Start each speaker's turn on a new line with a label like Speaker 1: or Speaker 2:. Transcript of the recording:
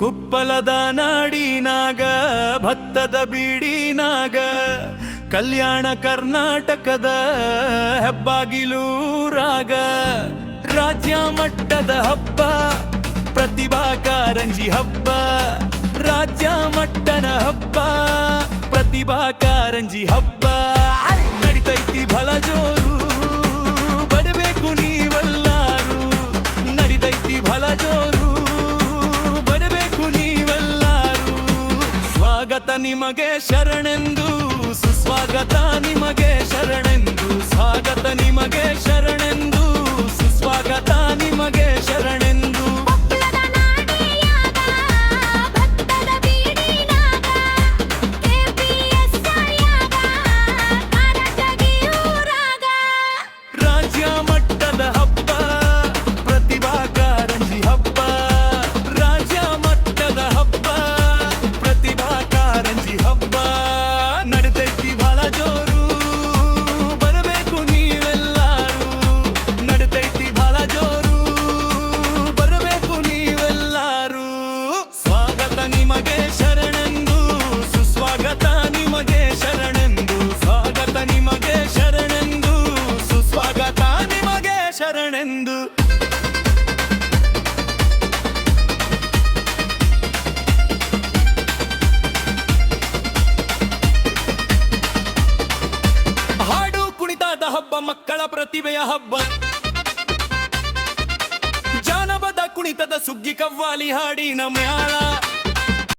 Speaker 1: ಕುಪ್ಪಲದ ನಾಡಿನಾಗ ಭತ್ತದ ಬೀಡಿನಾಗ ಕಲ್ಯಾಣ ಕರ್ನಾಟಕದ ಹೆಬ್ಬಾಗಿಲು ರಾಗ ರಾಜ್ಯ ಮಟ್ಟದ ಹಬ್ಬ ಪ್ರತಿಭಾ ಕಾರಂಜಿ ಹಬ್ಬ ರಾಜ್ಯ ಮಟ್ಟದ ಹಬ್ಬ ಪ್ರತಿಭಾ ಕಾರಂಜಿ ಹಬ್ಬ ನಡಿತೈತಿ ಬಲ ಜೋರು ಬರಬೇಕು ನೀವೆಲ್ಲಾರು ನಡಿತೈತಿ ಬಲ ಜೋರು ಬರಬೇಕು ನೀವೆಲ್ಲಾರು ಸ್ವಾಗತ ನಿಮಗೆ ಶರಣೆಂದು ಸುಸ್ವಾಗತ ನಿಮಗೆ ಶರಣೆಂದು ಸ್ವಾಗತ ನಿಮಗೆ ಶರಣೆಂದು ಸುಸ್ವಾಗತ ನಿಮಗೆ ಶರಣೆಂದು ರಾಜ್ಯ ಮಟ್ಟದ ಹಬ್ಬ ಪ್ರತಿಭಾ ಕಾರಂಜಿ ಹಬ್ಬ ರಾಜ್ಯ ಮಟ್ಟದ ಹಬ್ಬ ಪ್ರತಿಭಾ ಕಾರಂಜಿ ಹಬ್ಬ ನಡತೈತಿ ಬಹಳ ಜೋರು ಬರಬೇಕು ನೀವೆಲ್ಲಾರು ನಡತೈತಿ ಬಹಳ ಜೋರು ಬರಬೇಕು ನೀವೆಲ್ಲಾರು ಸ್ವಾಗತ ನಿಮಗೆ ಶರಣೆಂದು ಸುಸ್ವಾಗತ ನಿಮಗೆ ಶರಣೆಂದು ಸ್ವಾಗತ ನಿಮಗೆ ಶರಣೆಂದು ಸುಸ್ವಾಗತ ನಿಮಗೆ ಶರಣೆಂದು ಹಾಡು ಕುಣಿತದ ಹಬ್ಬ ಮಕ್ಕಳ ಪ್ರತಿಭೆಯ ಹಬ್ಬ ಜಾನಪದ ಕುಣಿತದ ಸುಗ್ಗಿ ಕವ್ವಾಲಿ ಹಾಡಿನ ಮ್ಯಾಳ